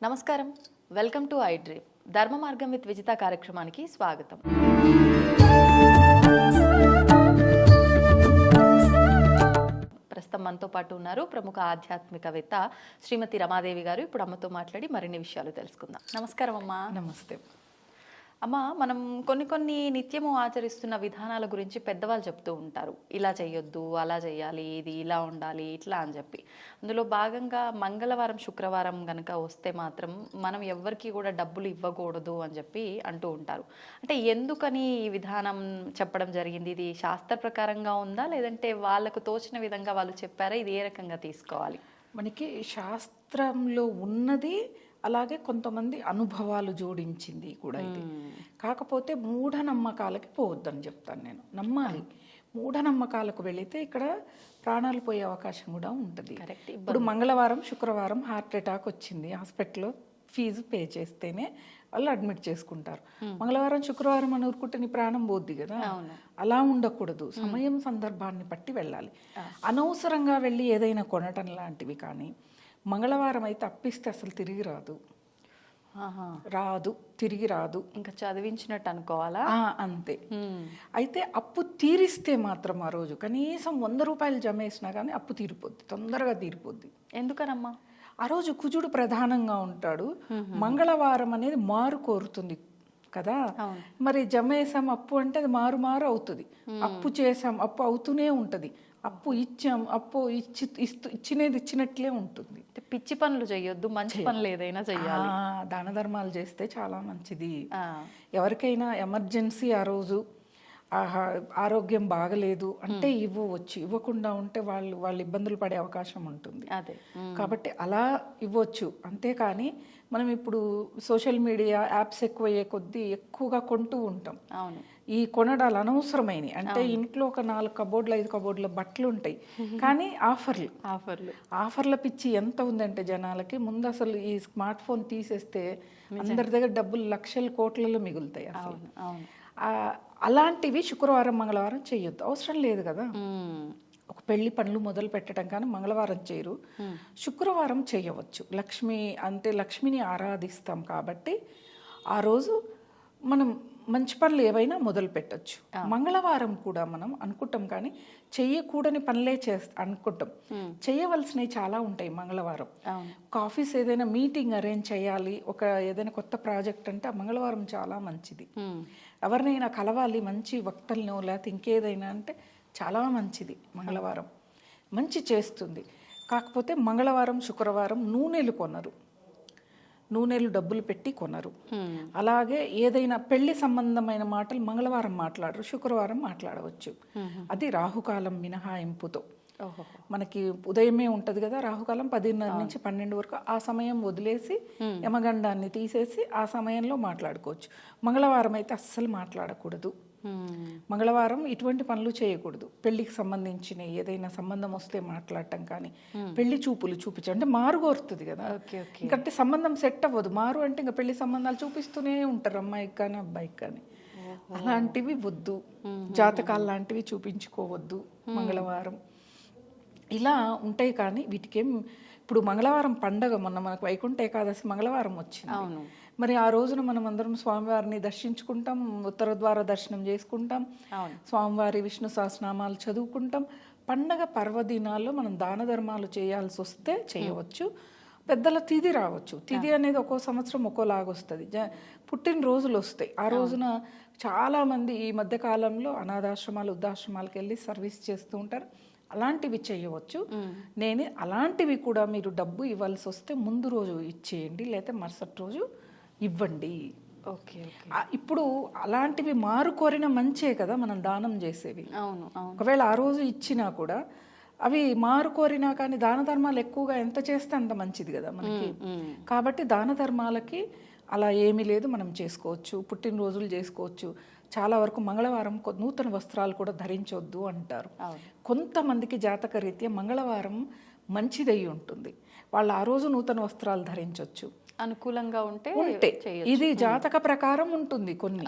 నమస్కారం, welcome to I dream. ధర్మ మార్గం విత్ విజిత కార్యక్రమానికి స్వాగతం. ప్రస్తుతం మనతో పాటు ఉన్నారు ప్రముఖ ఆధ్యాత్మికవేత్త శ్రీమతి రమాదేవి గారు. ఇప్పుడు అమ్మతో మాట్లాడి మరిన్ని విషయాలు తెలుసుకుందాం. నమస్కారం అమ్మా. నమస్తే అమ్మ, మనం కొన్ని నిత్యము ఆచరిస్తున్న విధానాల గురించి పెద్దవాళ్ళు చెప్తూ ఉంటారు. ఇలా చేయొద్దు, అలా చేయాలి, ఇది ఇలా ఉండాలి, ఇట్లా అని చెప్పి. అందులో భాగంగా మంగళవారం శుక్రవారం కనుక వస్తే మాత్రం మనం ఎవ్వరికి కూడా డబ్బులు ఇవ్వకూడదు అని చెప్పి అంటూ ఉంటారు. అంటే ఎందుకని ఈ విధానం చెప్పడం జరిగింది? ఇది శాస్త్ర ప్రకారంగా ఉందా, లేదంటే వాళ్ళకు తోచిన విధంగా వాళ్ళు చెప్పారా? ఇది ఏ రకంగా తీసుకోవాలి? మనకి శాస్త్రంలో ఉన్నది, అలాగే కొంతమంది అనుభవాలు జోడించింది కూడా ఇది. కాకపోతే మూఢనమ్మకాలకి పోవద్దని చెప్తాను నేను. నమ్మాలి. మూఢనమ్మకాలకు వెళితే ఇక్కడ ప్రాణాలు పోయే అవకాశం కూడా ఉంటుంది. ఇప్పుడు మంగళవారం శుక్రవారం హార్ట్ అటాక్ వచ్చింది, హాస్పిటల్లో ఫీజు పే చేస్తేనే వాళ్ళు అడ్మిట్ చేసుకుంటారు. మంగళవారం శుక్రవారం అని ఊరుకుంటే నీ ప్రాణం పోద్ది కదా. అలా ఉండకూడదు. సమయం సందర్భాన్ని బట్టి వెళ్ళాలి. అనవసరంగా వెళ్ళి ఏదైనా కొనటం లాంటివి కానీ, మంగళవారం అయితే అప్పిస్తే అసలు తిరిగి రాదు. తిరిగి రాదు. ఇంకా చదివించినట్టు అనుకోవాలా? అంతే. అయితే అప్పు తీరిస్తే మాత్రం ఆ రోజు కనీసం 100 రూపాయలు జమ వేసినా కానీ అప్పు తీరిపోద్ది, తొందరగా తీరిపోద్ది. ఎందుకనమ్మా? ఆ రోజు కుజుడు ప్రధానంగా ఉంటాడు. మంగళవారం అనేది మారు కోరుతుంది కదా. మరి జమ వేసాం అప్పు అంటే అది మారు అవుతుంది. అప్పు చేసాం అప్పు అవుతూనే ఉంటది. అప్పు ఇచ్చాం అప్పు ఇచ్చినట్లే ఉంటుంది. పిచ్చి పనులు చేయొద్దు, మంచి పనులు ఏదైనా చెయ్యాలి. దాన ధర్మాలు చేస్తే చాలా మంచిది. ఎవరికైనా ఎమర్జెన్సీ ఆ రోజు ఆరోగ్యం బాగలేదు అంటే ఇవ్వవచ్చు. ఇవ్వకుండా ఉంటే వాళ్ళు ఇబ్బందులు పడే అవకాశం ఉంటుంది. కాబట్టి అలా ఇవ్వచ్చు. అంతేకాని మనం ఇప్పుడు సోషల్ మీడియా యాప్స్ ఎక్కువయ్యే కొద్దీ ఎక్కువగా కొంటూ ఉంటాం. ఈ కొనడాలు అనవసరమైనవి. అంటే ఇంట్లో ఒక 4 కబోర్డులు 5 కబోర్డుల బట్టలు ఉంటాయి, కానీ ఆఫర్ల పిచ్చి ఎంత ఉందంటే జనాలకి. ముందు అసలు ఈ స్మార్ట్ ఫోన్ తీసేస్తే అందరి దగ్గర డబ్బులు లక్షల కోట్లలో మిగులుతాయి. అలాంటివి శుక్రవారం మంగళవారం చేయొద్దు, అవసరం లేదు కదా. ఒక పెళ్లి పనులు మొదలు పెట్టడం కానీ మంగళవారం చేయరు, శుక్రవారం చేయవచ్చు. లక్ష్మిని ఆరాధిస్తాం కాబట్టి ఆ రోజు మనం మంచి పనులు ఏవైనా మొదలు పెట్టచ్చు. మంగళవారం కూడా మనం అనుకుంటాం కానీ చెయ్యకూడని పనులే అనుకుంటాం. చేయవలసినవి చాలా ఉంటాయి మంగళవారం. ఒక ఆఫీస్ ఏదైనా మీటింగ్ అరేంజ్ చేయాలి, ఏదైనా కొత్త ప్రాజెక్ట్ అంటే మంగళవారం చాలా మంచిది. ఎవరినైనా కలవాలి, మంచి వక్తలను లేకపోతే ఇంకేదైనా అంటే చాలా మంచిది. మంగళవారం మంచి చేస్తుంది. కాకపోతే మంగళవారం శుక్రవారం నూనెలు కొనరు, నూనెలు డబ్బులు పెట్టి కొనరు. అలాగే ఏదైనా పెళ్లి సంబంధమైన మాటలు మంగళవారం మాట్లాడరు, శుక్రవారం మాట్లాడవచ్చు. అది రాహుకాలం మినహాయింపుతో. మనకి ఉదయమే ఉంటది కదా రాహుకాలం, 10:30 నుంచి 12 వరకు. ఆ సమయం వదిలేసి యమగండాన్ని తీసేసి ఆ సమయంలో మాట్లాడుకోవచ్చు. మంగళవారం అయితే అస్సలు మాట్లాడకూడదు. మంగళవారం ఇటువంటి పనులు చేయకూడదు. పెళ్లికి సంబంధించిన ఏదైనా సంబంధం వస్తే మాట్లాడటం కానీ, పెళ్లి చూపులు చూపించడం అంటే మారు కోరుతుంది కదా. ఇంకంటే సంబంధం సెట్ అవ్వదు. మారు అంటే ఇంకా పెళ్లి సంబంధాలు చూపిస్తూనే ఉంటారు, అమ్మాయికి కానీ అబ్బాయికి కానీ. అలాంటివి వద్దు. జాతకాలు లాంటివి చూపించుకోవద్దు మంగళవారం. ఇలా ఉంటాయి. కానీ వీటికేం ఇప్పుడు మంగళవారం పండగ, మొన్న మనకు వైకుంఠ ఏకాదశి మంగళవారం వచ్చింది. మరి ఆ రోజున మనం అందరం స్వామివారిని దర్శించుకుంటాం, ఉత్తర ద్వార దర్శనం చేసుకుంటాం, స్వామివారి విష్ణు సహస్రనామాలు చదువుకుంటాం. పండగ పర్వదినాల్లో మనం దాన ధర్మాలు చేయాల్సి వస్తే చేయవచ్చు. పెద్దల తిథి రావచ్చు. తిథి అనేది ఒక్కో సంవత్సరం ఒక్కోలాగా వస్తుంది. పుట్టినరోజులు వస్తాయి. ఆ రోజున చాలామంది ఈ మధ్యకాలంలో అనాథాశ్రమాలు వృద్ధాశ్రమాలకు వెళ్ళి సర్వీస్ చేస్తూ ఉంటారు. అలాంటివి చేయవచ్చు. అలాంటివి కూడా మీరు డబ్బు ఇవ్వాల్సి వస్తే ముందు రోజు ఇచ్చేయండి, లేకపోతే మరుసటి రోజు ఇవ్వండి. ఇప్పుడు అలాంటివి మారు కోరిన మంచే కదా మనం దానం చేసేవి. ఒకవేళ ఆ రోజు ఇచ్చినా కూడా అవి మారు కోరినా కానీ దాన ధర్మాలు ఎక్కువగా ఎంత చేస్తే అంత మంచిది కదా మనకి. కాబట్టి దాన ధర్మాలకి అలా ఏమీ లేదు, మనం చేసుకోవచ్చు. పుట్టినరోజులు చేసుకోవచ్చు. చాలా వరకు మంగళవారం నూతన వస్త్రాలు కూడా ధరించొద్దు అంటారు. కొంతమందికి జాతక రీత్యా మంగళవారం మంచిదై ఉంటుంది, వాళ్ళు ఆ రోజు నూతన వస్త్రాలు ధరించవచ్చు, అనుకూలంగా ఉంటే. ఇది జాతక ప్రకారం ఉంటుంది కొన్ని.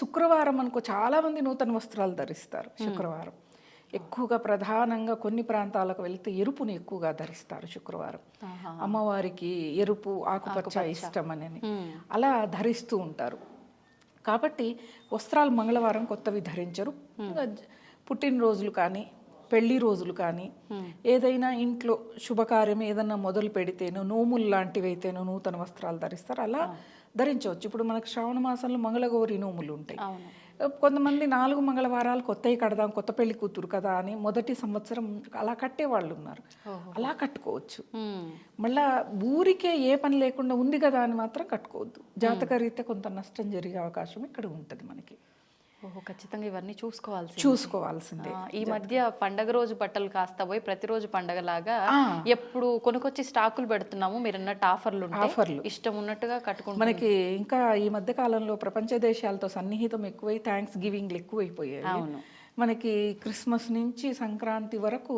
శుక్రవారం అనుకో చాలా మంది నూతన వస్త్రాలు ధరిస్తారు శుక్రవారం. ఎక్కువగా ప్రధానంగా కొన్ని ప్రాంతాలకు వెళ్తే ఎరుపుని ఎక్కువగా ధరిస్తారు శుక్రవారం. అమ్మవారికి ఎరుపు ఆకుపచ్చ ఇష్టం అని అలా ధరిస్తూ ఉంటారు. కాబట్టి వస్త్రాలు మంగళవారం కొత్తవి ధరించరు. పుట్టినరోజులు కానీ పెళ్లి రోజులు కానీ ఏదైనా ఇంట్లో శుభకార్యం ఏదన్నా మొదలు పెడితేనో నోములు లాంటివి అయితేనో నూతన వస్త్రాలు ధరిస్తారు, అలా ధరించవచ్చు. ఇప్పుడు మనకు శ్రావణ మాసంలో మంగళగౌరి నోములు ఉంటాయి. కొంతమంది 4 మంగళవారాలు కొత్తవి కడదాం, కొత్త పెళ్లి కూతురు కదా అని మొదటి సంవత్సరం అలా కట్టే వాళ్ళు ఉన్నారు. అలా కట్టుకోవచ్చు. మళ్ళా ఊరికే ఏ పని లేకుండా ఉంది కదా అని మాత్రం కట్టుకోవద్దు. జాతకరీత్యా కొంత నష్టం జరిగే అవకాశం ఇక్కడ ఉంటుంది మనకి. ఖచ్చితంగా ఇవన్నీ చూసుకోవాల్సిందే. ఈ మధ్య పండగ రోజు బట్టలు కాస్త పోయి ప్రతిరోజు పండగలాగా ఎప్పుడు కొనుకొచ్చి స్టాకులు పెడుతున్నాము. మీరు అన్నట్టు ఆఫర్లు ఇష్టం ఉన్నట్టుగా కట్టుకుంటాం. మనకి ఇంకా ఈ మధ్య కాలంలో ప్రపంచ దేశాలతో సన్నిహితం ఎక్కువై థ్యాంక్స్ గివింగ్లు ఎక్కువైపోయాయి. మనకి క్రిస్మస్ నుంచి సంక్రాంతి వరకు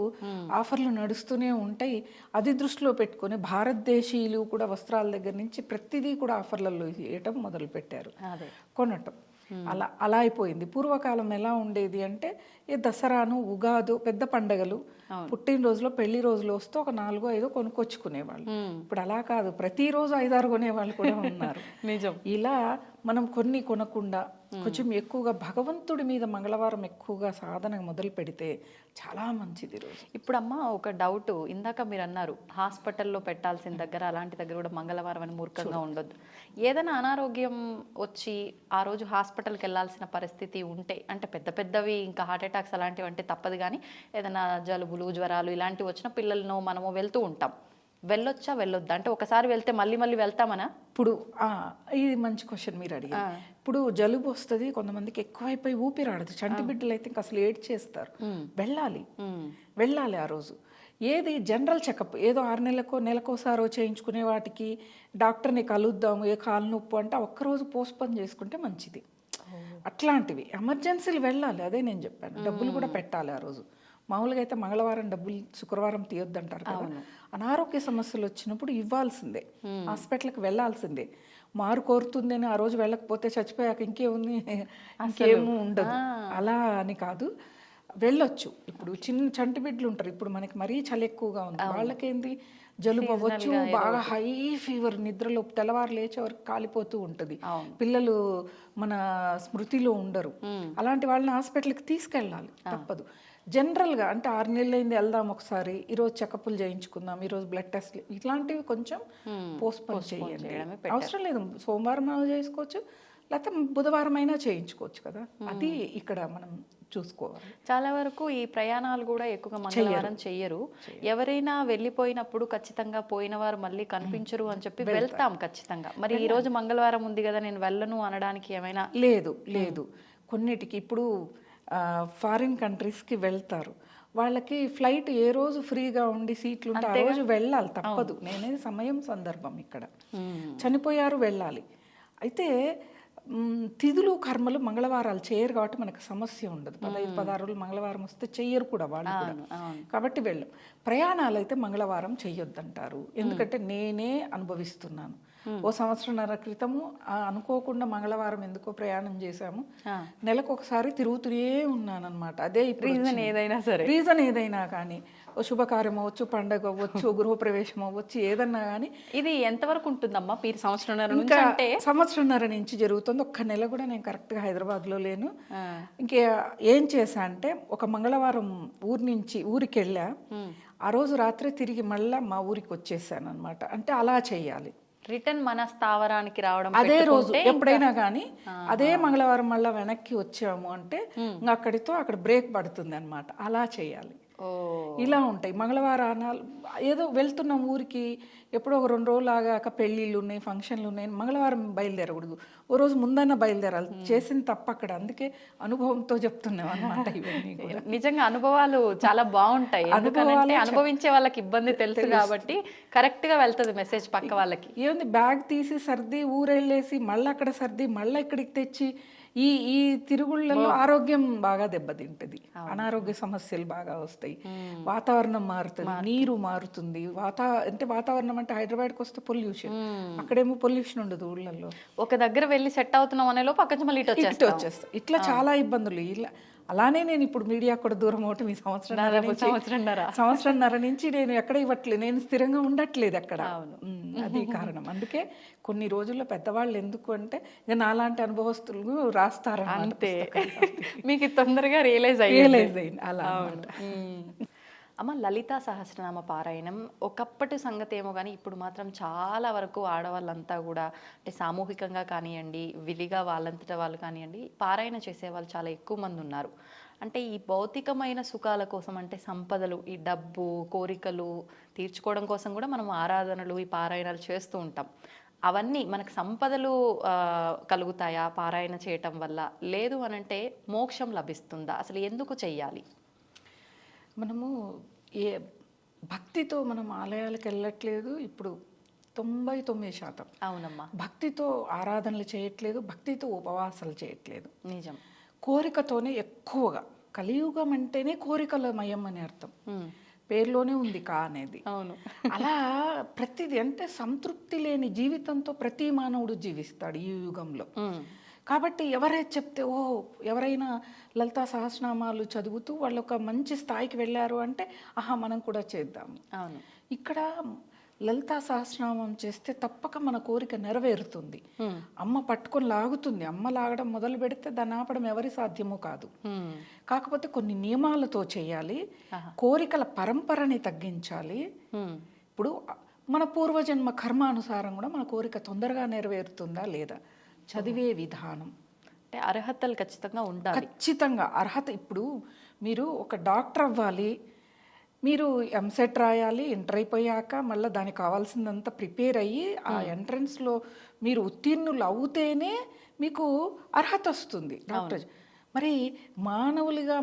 ఆఫర్లు నడుస్తూనే ఉంటాయి. అది దృష్టిలో పెట్టుకొని భారతదేశీయులు కూడా వస్త్రాల దగ్గర నుంచి ప్రతిదీ కూడా ఆఫర్లలో వేయటం మొదలు పెట్టారు, కొనటం. అలా అయిపోయింది. పూర్వకాలం ఎలా ఉండేది అంటే ఈ దసరాను ఉగాదు పెద్ద పండగలు, పుట్టినరోజులో పెళ్లి రోజులు వస్తే ఒక 4-5 కొనుక్కొచ్చుకునేవాళ్ళు. ఇప్పుడు అలా కాదు, ప్రతిరోజు 5-6 కొనేవాళ్ళు కూడా ఉన్నారు. నిజం. ఇలా మనం కొన్ని కొనకుండా కొంచెం ఎక్కువగా భగవంతుడి మీద మంగళవారం ఎక్కువగా సాధన మొదలు పెడితే చాలా మంచిది రోజు. ఇప్పుడు అమ్మ ఒక డౌట్, ఇందాక మీరు అన్నారు హాస్పిటల్లో పెట్టాల్సిన దగ్గర అలాంటి దగ్గర కూడా మంగళవారం అని మూర్ఖంగా ఉండొద్దు. ఏదైనా అనారోగ్యం వచ్చి ఆ రోజు హాస్పిటల్కి వెళ్ళాల్సిన పరిస్థితి ఉంటే, అంటే పెద్ద పెద్దవి ఇంకా హార్ట్ అటాక్స్ అలాంటివి అంటే తప్పదు, కానీ ఏదైనా జలుబులు జ్వరాలు ఇలాంటివి వచ్చిన పిల్లలను మనము వెళ్తూ ఉంటాం, వెళ్ళొచ్చా వెళ్ళొద్దా? అంటే ఒకసారి వెళ్తే మళ్ళీ వెళ్తామనా? ఇప్పుడు ఇది మంచి క్వశ్చన్ మీరు అడిగారు. ఇప్పుడు జలుబు వస్తుంది, కొంతమందికి ఎక్కువైపోయి ఊపిరాడదు, చంటి బిడ్డలు అయితే ఇంకా అసలు ఏడ్ చేస్తారు. వెళ్ళాలి ఆ రోజు. ఏది జనరల్ చెకప్ ఏదో 6 నెలకోసారో చేయించుకునే వాటికి డాక్టర్ని కలుద్దాము, ఏ కాలు నొప్పు అంటే ఒక్కరోజు పోస్ట్పోన్ చేసుకుంటే మంచిది. అట్లాంటివి ఎమర్జెన్సీలు వెళ్ళాలి. అదే నేను చెప్పాను, డబ్బులు కూడా పెట్టాలి ఆ రోజు. మామూలుగా అయితే మంగళవారం డబ్బులు శుక్రవారం తీయొద్దంటారు కదా. అనారోగ్య సమస్యలు వచ్చినప్పుడు ఇవ్వాల్సిందే, హాస్పిటల్కి వెళ్ళాల్సిందే. మారు కోరుతుంది అని ఆ రోజు వెళ్ళకపోతే చచ్చిపోయాక ఇంకేమీ ఉండదు. అలా అని కాదు, వెళ్ళొచ్చు. ఇప్పుడు చంటి బిడ్డలు ఉంటారు, ఇప్పుడు మనకి మరీ చలి ఎక్కువగా ఉంది, వాళ్ళకేంది జలుబు అవ్వచ్చు, బాగా హై ఫీవర్, నిద్రలో తెల్లవారు లేచే వరకు కాలిపోతూ ఉంటుంది, పిల్లలు మన స్మృతిలో ఉండరు. అలాంటి వాళ్ళని హాస్పిటల్కి తీసుకెళ్ళాలి, తప్పదు. జనరల్గా అంటే 6 నెలలైంది వెళ్దాం ఒకసారి, ఈరోజు చెకప్లు చేయించుకుందాం, ఈరోజు బ్లడ్ టెస్ట్లు, ఇట్లాంటివి కొంచెం పోస్ట్పోన్ చేయండి. అవసరం లేదు, సోమవారం చేసుకోవచ్చు, లేకపోతే బుధవారం అయినా చేయించుకోవచ్చు కదా. అది ఇక్కడ మనం చూసుకోవాలి. చాలా వరకు ఈ ప్రయాణాలు కూడా ఎక్కువగా మంగళవారం చెయ్యరు. ఎవరైనా వెళ్ళిపోయినప్పుడు ఖచ్చితంగా పోయిన వారు మళ్ళీ కనిపించరు అని చెప్పి వెళ్తాం ఖచ్చితంగా. మరి ఈ రోజు మంగళవారం ఉంది కదా నేను వెళ్ళను అనడానికి ఏమైనా? లేదు. కొన్నిటికి ఇప్పుడు ఫారిన్ కంట్రీస్కి వెళ్తారు, వాళ్ళకి ఫ్లైట్ ఏ రోజు ఫ్రీగా ఉండి సీట్లు ఉంటే ఆ రోజు వెళ్ళాలి, తప్పదు. నేనేది సమయం సందర్భం ఇక్కడ చనిపోయారు వెళ్ళాలి. అయితే తిథులు కర్మలు మంగళవారాలు చేయరు కాబట్టి మనకు సమస్య ఉండదు. 15-16 రోజులు మంగళవారం వస్తే చెయ్యరు కూడా వాళ్ళు కూడా, కాబట్టి వెళ్ళం. ప్రయాణాలు అయితే మంగళవారం చెయ్యొద్దంటారు, ఎందుకంటే నేనే అనుభవిస్తున్నాను. ఓ సంవత్సరంన్నర క్రితము అనుకోకుండా మంగళవారం ఎందుకో ప్రయాణం చేశాము, నెలకు ఒకసారి తిరుగుతూనే ఉన్నానన్నమాట. అదే రీజన్ ఏదైనా కానీ, ఓ శుభకార్యం అవ్వచ్చు, పండగ అవ్వచ్చు, గృహప్రవేశం అవ్వచ్చు, ఏదన్నా కానీ. ఇది ఎంతవరకు ఉంటుందమ్మా? సంవత్సరంన్నర నుంచి జరుగుతుంది. ఒక్క నెల కూడా నేను కరెక్ట్గా హైదరాబాద్లో లేను. ఇంకే ఏం చేశా అంటే, ఒక మంగళవారం ఊరికి వెళ్ళా, ఆ రోజు రాత్రి తిరిగి మళ్ళా మా ఊరికి వచ్చేసాను అనమాట. అంటే అలా చెయ్యాలి. రిటర్న్ మన స్థావరానికి రావడం అదే రోజు ఎప్పుడైనా కానీ, అదే మంగళవారం మళ్ళీ వెనక్కి వచ్చాము అంటే అక్కడితో అక్కడ బ్రేక్ పడుతుంది అనమాట. అలా చేయాలి. ఇలా ఉంటాయి మంగళవారాలు. ఏదో వెళ్తున్నాం ఊరికి, ఎప్పుడో ఒక 2 రోజులు ఆగాక పెళ్ళిళ్ళు ఉన్నాయి, ఫంక్షన్లు ఉన్నాయి, మంగళవారం బయలుదేరకూడదు, ఓ రోజు ముందన్న బయలుదేరాలి. చేసిన తప్ప అక్కడ. అందుకే అనుభవంతో చెప్తున్నాం అనమాట ఇవన్నీ కూడా. నిజంగా అనుభవాలు చాలా బాగుంటాయి, అనుభవించే వాళ్ళకి ఇబ్బంది తెలుసు కాబట్టి కరెక్ట్ గా వెళ్తుంది మెసేజ్ పక్క వాళ్ళకి. ఏముంది, బ్యాగ్ తీసి సర్ది ఊరెళ్ళేసి మళ్ళీ అక్కడ సర్ది మళ్ళీ ఇక్కడికి తెచ్చి ఈ తిరుగుళ్ళలో ఆరోగ్యం బాగా దెబ్బతింటది, అనారోగ్య సమస్యలు బాగా వస్తాయి. వాతావరణం మారుతుంది, నీరు మారుతుంది. వాతావరణం అంటే హైదరాబాద్కి వస్తే పొల్యూషన్, అక్కడేమో పొల్యూషన్ ఉండదు ఊళ్ళల్లో. ఒక దగ్గర వెళ్ళి సెట్ అవుతున్నాం అనేలో పక్కన మళ్ళీ ఇటు వచ్చేస్తాం. ఇట్లా చాలా ఇబ్బందులు. ఇలా అలానే నేను ఇప్పుడు మీడియా కూడా దూరం అవటం ఈ సంవత్సరంన్నర నుంచి నేను ఎక్కడ ఇవ్వట్లేదు, నేను స్థిరంగా ఉండట్లేదు అక్కడ. అది కారణం. అందుకే కొన్ని రోజుల్లో పెద్దవాళ్ళు ఎందుకు అంటే ఇక నాలాంటి అనుభవస్తులు రాస్తారు అంతే, మీకు తొందరగా రియలైజ్ అయింది అలా. అమ్మ, లలితా సహస్రనామ పారాయణం ఒకప్పటి సంగతి ఏమో కానీ ఇప్పుడు మాత్రం చాలా వరకు ఆడవాళ్ళంతా కూడా అంటే సామూహికంగా కానివ్వండి, విడిగా వాళ్ళంతటా వాళ్ళు కానివ్వండి, పారాయణ చేసే వాళ్ళు చాలా ఎక్కువ మంది ఉన్నారు. అంటే ఈ భౌతికమైన సుఖాల కోసం, అంటే సంపదలు, ఈ డబ్బు, కోరికలు తీర్చుకోవడం కోసం కూడా మనం ఆరాధనలు, ఈ పారాయణాలు చేస్తూ ఉంటాం. అవన్నీ మనకు సంపదలు కలుగుతాయా పారాయణ చేయటం వల్ల? లేదు అనంటే మోక్షం లభిస్తుందా? అసలు ఎందుకు చెయ్యాలి? మనము ఏ భక్తితో మనం ఆలయాలకు వెళ్ళట్లేదు ఇప్పుడు 99%. అవునమ్మా, భక్తితో ఆరాధనలు చేయట్లేదు, భక్తితో ఉపవాసాలు చేయట్లేదు. నిజం. కోరికతోనే ఎక్కువగా. కలియుగం అంటేనే కోరికలమయం అని అర్థం, పేరులోనే ఉంది కా అనేది. అవును. అలా ప్రతిదీ అంటే సంతృప్తి లేని జీవితంతో ప్రతి మానవుడు జీవిస్తాడు ఈ యుగంలో. కాబట్టి ఎవరైతే చెప్తే ఎవరైనా లలితా సహస్రనామాలు చదువుతూ వాళ్ళు ఒక మంచి స్థాయికి వెళ్ళారు అంటే మనం కూడా చేద్దాము. అవును. ఇక్కడ లలితా సహస్రనామం చేస్తే తప్పక మన కోరిక నెరవేరుతుంది. అమ్మ పట్టుకొని లాగుతుంది. అమ్మ లాగడం మొదలు పెడితే దాన్ని ఆపడం ఎవరి సాధ్యమో కాదు. కాకపోతే కొన్ని నియమాలతో చేయాలి. కోరికల పరంపరని తగ్గించాలి. ఇప్పుడు మన పూర్వజన్మ కర్మానుసారం కూడా మన కోరిక తొందరగా నెరవేరుతుందా లేదా, చదివే విధానం అంటే అర్హతలు ఖచ్చితంగా ఉండాలి. ఖచ్చితంగా అర్హత. ఇప్పుడు మీరు ఒక డాక్టర్ అవ్వాలి, మీరు ఎంసెట్ రాయాలి, ఇంటర్ అయిపోయాక మళ్ళీ దానికి కావాల్సిందంతా ప్రిపేర్ అయ్యి ఆ ఎంట్రన్స్లో మీరు ఉత్తీర్ణులు అవుతేనే మీకు అర్హత వస్తుంది డాక్టర్. మరి మానవులుగా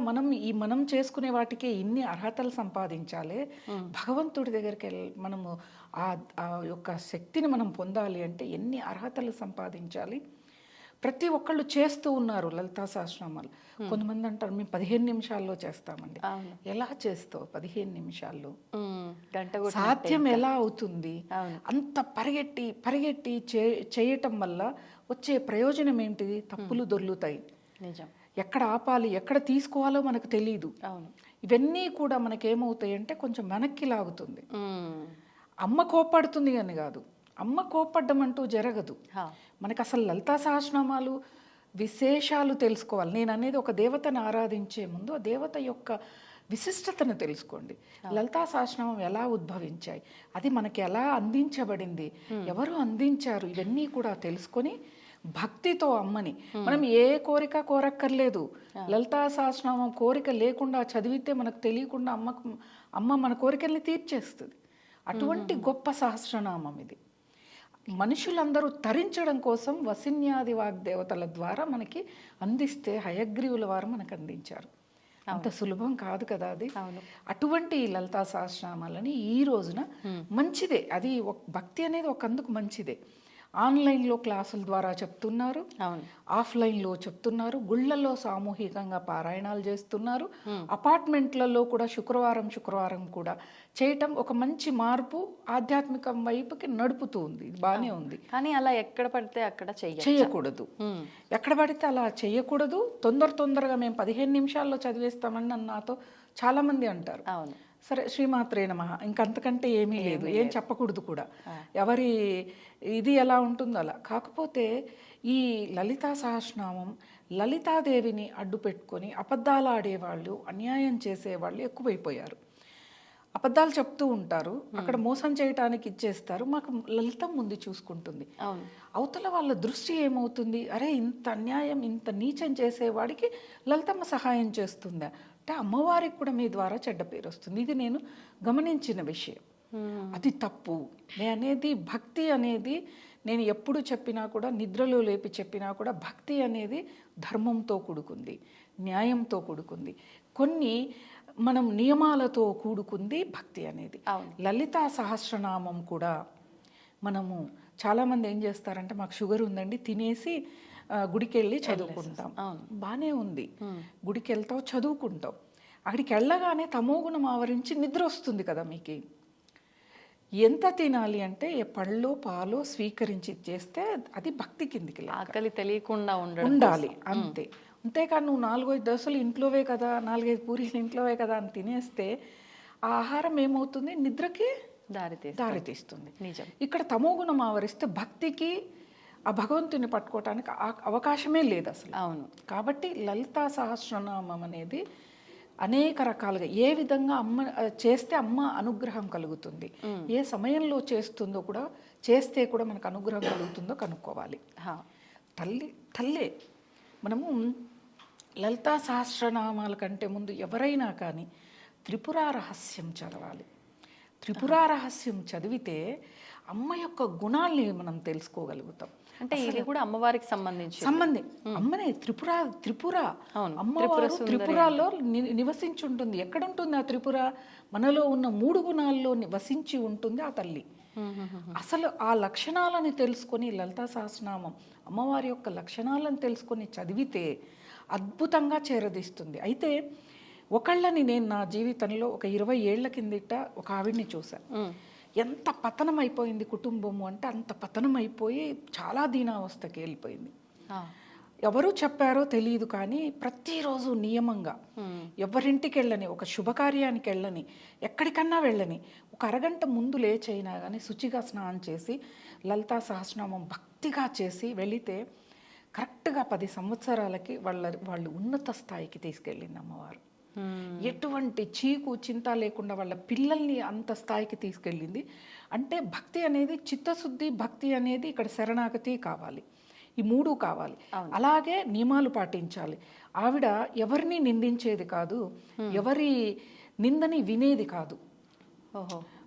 మనం చేసుకునే వాటికి ఇన్ని అర్హతలు సంపాదించాలి. భగవంతుడి దగ్గరికి మనము ఆ యొక్క శక్తిని మనం పొందాలి అంటే ఎన్ని అర్హతలు సంపాదించాలి. ప్రతి ఒక్కళ్ళు చేస్తూ ఉన్నారు లలితా సహస్రనామాలు. కొంతమంది అంటారు మేము 15 నిమిషాల్లో చేస్తామండి. ఎలా చేస్తావు 15 నిమిషాల్లో? సాధ్యం ఎలా అవుతుంది? అంత పరిగెట్టి చేయటం వల్ల వచ్చే ప్రయోజనం ఏంటిది? తప్పులు దొర్లుతాయి. నిజం. ఎక్కడ ఆపాలి, ఎక్కడ తీసుకోవాలో మనకు తెలియదు. ఇవన్నీ కూడా మనకేమవుతాయి అంటే కొంచెం వెనక్కి లాగుతుంది. అమ్మ కోప్పడుతుంది అని కాదు, అమ్మ కోప్పడ్డం అంటూ జరగదు. మనకు అసలు లలితా సహస్రనామాలు విశేషాలు తెలుసుకోవాలి. నేను అనేది ఒక దేవతను ఆరాధించే ముందు ఆ దేవత యొక్క విశిష్టతను తెలుసుకోండి. లలితా సహస్రనామం ఎలా ఉద్భవించాయి, అది మనకి ఎలా అందించబడింది, ఎవరు అందించారు, ఇవన్నీ కూడా తెలుసుకొని భక్తితో అమ్మని మనం ఏ కోరిక కోరక్కర్లేదు. లలితా సహస్రనామం కోరిక లేకుండా చదివితే మనకు తెలియకుండా అమ్మ మన కోరికల్ని తీర్చేస్తుంది. అటువంటి గొప్ప సహస్రనామం ఇది. మనుషులందరూ తరించడం కోసం వసిన్యాది వాగ్దేవతల ద్వారా మనకి అందిస్తే హయగ్రీవుల వారు మనకు అందించారు. అంత సులభం కాదు కదా అది. అటువంటి లలితా సహస్రనామాలని ఈ రోజున మంచిదే. అది భక్తి అనేది ఒకందుకు మంచిదే. ఆన్లైన్లో క్లాసుల ద్వారా చెప్తున్నారు, ఆఫ్లైన్లో చెప్తున్నారు, గుళ్ళల్లో సామూహికంగా పారాయణాలు చేస్తున్నారు, అపార్ట్మెంట్లలో కూడా శుక్రవారం కూడా చేయటం ఒక మంచి మార్పు ఆధ్యాత్మికం వైపుకి నడుపుతూ ఉంది. ఇది బాగానే ఉంది. కానీ అలా ఎక్కడ పడితే అక్కడ చేయకూడదు. ఎక్కడ పడితే అలా చేయకూడదు. తొందరగా మేము 15 నిమిషాల్లో చదివేస్తామని నాతో చాలా మంది అంటారు. సరే, శ్రీమాత్రే నమః, ఇంకంతకంటే ఏమీ లేదు, ఏం చెప్పకూడదు కూడా. ఎవరి ఇది ఎలా ఉంటుందో అలా. కాకపోతే ఈ లలితా సహస్రనామం లలితాదేవిని అడ్డు పెట్టుకొని అబద్ధాలు ఆడేవాళ్ళు, అన్యాయం చేసేవాళ్ళు ఎక్కువైపోయారు. అబద్ధాలు చెప్తూ ఉంటారు, అక్కడ మోసం చేయటానికి ఇచ్చేస్తారు, మాకు లలితం ముందు చూసుకుంటుంది. అవతల వాళ్ళ దృష్టి ఏమవుతుంది, అరే ఇంత అన్యాయం ఇంత నీచం చేసేవాడికి లలితమ్మ సహాయం చేస్తుందా అంటే అమ్మవారికి కూడా మీ ద్వారా చెడ్డ పేరు వస్తుంది. ఇది నేను గమనించిన విషయం. అది తప్పు. అనేది భక్తి అనేది నేను ఎప్పుడు చెప్పినా కూడా, నిద్రలో లేపి చెప్పినా కూడా, భక్తి అనేది ధర్మంతో కూడుకుంది, న్యాయంతో కూడుకుంది, కొన్ని మనం నియమాలతో కూడుకుంది భక్తి అనేది. లలితా సహస్రనామం కూడా మనము చాలామంది ఏం చేస్తారంటే మాకు షుగర్ ఉందండి తినేసి గుడికి వెళ్ళి చదువుకుంటాం. బాగానే ఉంది, గుడికి వెళ్తావు చదువుకుంటావు, అక్కడికి వెళ్ళగానే తమోగుణం ఆవరించి నిద్ర వస్తుంది కదా మీకు. ఎంత తినాలి అంటే పళ్ళు పాలు స్వీకరించి చేస్తే అది భక్తి కిందికి. ఆకలి తెలియకుండా ఉండాలి అంతే. అంతేకాని నువ్వు 4-5 దోశలు ఇంట్లోవే కదా, 4-5 పూరీలు ఇంట్లోవే కదా అని తినేస్తే ఆ ఆహారం ఏమవుతుంది, నిద్రకి దారితీస్తుంది. నిజం. ఇక్కడ తమోగుణం ఆవరిస్తే భక్తికి ఆ భగవంతుని పట్టుకోవటానికి అవకాశమే లేదు అసలు. అవును. కాబట్టి లలితా సహస్రనామం అనేది అనేక రకాలుగా ఏ విధంగా చేస్తే అమ్మ అనుగ్రహం కలుగుతుంది, ఏ సమయంలో చేస్తుందో కూడా, చేస్తే కూడా మనకు అనుగ్రహం కలుగుతుందో కనుక్కోవాలి. తల్లే మనము లలితా సహస్రనామాల కంటే ముందు ఎవరైనా కానీ త్రిపుర రహస్యం చదవాలి. త్రిపుర రహస్యం చదివితే అమ్మ యొక్క గుణాల్ని మనం తెలుసుకోగలుగుతాం. అంటే ఇది కూడా అమ్మవారికి సంబంధించి అమ్మనే త్రిపుర అమ్మవారు త్రిపురలో నివసించి ఉంటుంది. ఎక్కడ ఉంటుంది ఆ త్రిపుర? మనలో ఉన్న 3 గుణాల్లో వసించి ఉంటుంది ఆ తల్లి. అసలు ఆ లక్షణాలను తెలుసుకొని లలితా సహస్రనామం అమ్మవారి యొక్క లక్షణాలను తెలుసుకొని చదివితే అద్భుతంగా చేరదీస్తుంది. అయితే ఒకళ్ళని నేను నా జీవితంలో ఒక 20 ఏళ్ల కిందట ఒక ఆవిడ్ని చూశాను. ఎంత పతనం అయిపోయింది కుటుంబము అంటే అంత పతనం అయిపోయి చాలా దీనావస్థకి వెళ్ళిపోయింది. ఎవరు చెప్పారో తెలియదు కానీ ప్రతిరోజు నియమంగా ఎవరింటికి వెళ్ళని, ఒక శుభకార్యానికి వెళ్ళని, ఎక్కడికన్నా వెళ్ళని, ఒక అరగంట ముందు లేచైనా కానీ శుచిగా స్నానం చేసి లలితా సహస్రనామం భక్తిగా చేసి వెళితే కరెక్ట్గా 10 సంవత్సరాలకి వాళ్ళు ఉన్నత స్థాయికి తీసుకెళ్ళింది అమ్మవారు. ఎటువంటి చీకు చింత లేకుండా వాళ్ళ పిల్లల్ని అంత స్థాయికి తీసుకెళ్ళింది. అంటే భక్తి అనేది చిత్తశుద్ధి, భక్తి అనేది ఇక్కడ శరణాగతి కావాలి, ఈ 3 కావాలి. అలాగే నియమాలు పాటించాలి. ఆవిడ ఎవరిని నిందించేది కాదు, ఎవరి నిందని వినేది కాదు.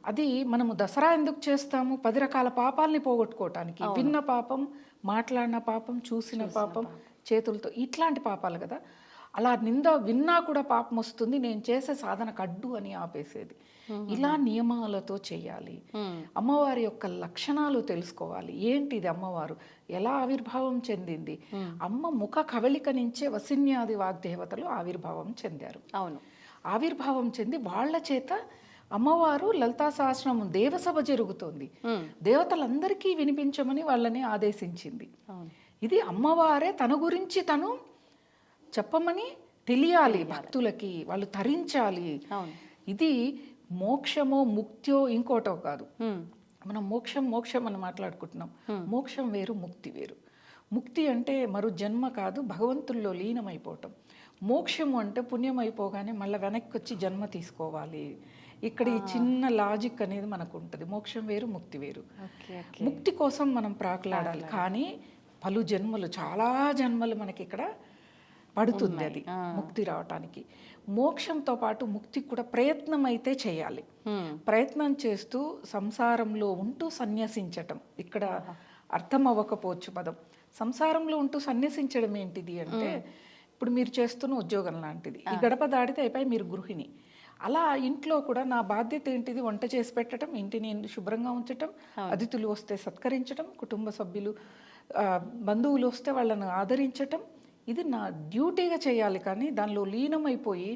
అది మనము దసరా ఎందుకు చేస్తాము? 10 రకాల పాపాలని పోగొట్టుకోవటానికి. విన్న పాపం, మాట్లాడిన పాపం, చూసిన పాపం, చేతులతో ఇట్లాంటి పాపాలు కదా. అలా విన్నా కూడా పాపం వస్తుంది, నేను చేసే సాధనకు అడ్డు అని ఆపేసేది. ఇలా నియమాలతో చేయాలి. అమ్మవారి యొక్క లక్షణాలు తెలుసుకోవాలి. ఏంటిది అమ్మవారు, ఎలా ఆవిర్భావం చెందింది? అమ్మ ముఖ కవళిక నుంచే వసిన్యాది వాగ్దేవతలు ఆవిర్భావం చెందారు. అవును. ఆవిర్భావం చెంది వాళ్ళ చేత అమ్మవారు లలితా సహస్రనామం దేవసభ జరుగుతోంది, దేవతలందరికీ వినిపించమని వాళ్ళని ఆదేశించింది. ఇది అమ్మవారే తన గురించి తను చెప్పమని తెలియాలి భక్తులకి, వాళ్ళు తరించాలి. ఇది మోక్షమో ముక్త్యో ఇంకోటో కాదు. మనం మోక్షం అని మాట్లాడుకుంటున్నాం. మోక్షం వేరు, ముక్తి వేరు. ముక్తి అంటే మరో జన్మ కాదు, భగవంతుల్లో లీనమైపోవటం. మోక్షము అంటే పుణ్యం అయిపోగానే మళ్ళీ వెనక్కి వచ్చి జన్మ తీసుకోవాలి. ఇక్కడ ఈ చిన్న లాజిక్ అనేది మనకు ఉంటుంది. మోక్షం వేరు, ముక్తి వేరు. ముక్తి కోసం మనం ప్రాకులాడాలి, కానీ పలు జన్మలు, చాలా జన్మలు మనకి ఇక్కడ పడుతుంది అది ముక్తి రావటానికి. మోక్షంతో పాటు ముక్తి కూడా ప్రయత్నం అయితే చేయాలి. ప్రయత్నం చేస్తూ సంసారంలో ఉంటూ సన్యసించటం ఇక్కడ అర్థం అవ్వకపోవచ్చు పదం. సంసారంలో ఉంటూ సన్యసించడం ఏంటిది అంటే, ఇప్పుడు మీరు చేస్తున్న ఉద్యోగం లాంటిది. ఈ గడప దాడితే అయిపోయి మీరు గృహిణి. అలా ఇంట్లో కూడా నా బాధ్యత ఏంటిది? వంట చేసి పెట్టడం, ఇంటిని శుభ్రంగా ఉంచటం, అతిథులు వస్తే సత్కరించడం, కుటుంబ సభ్యులు బంధువులు వస్తే వాళ్ళను ఆదరించటం. ఇది నా డ్యూటీగా చేయాలి. కానీ దానిలో లీనమైపోయి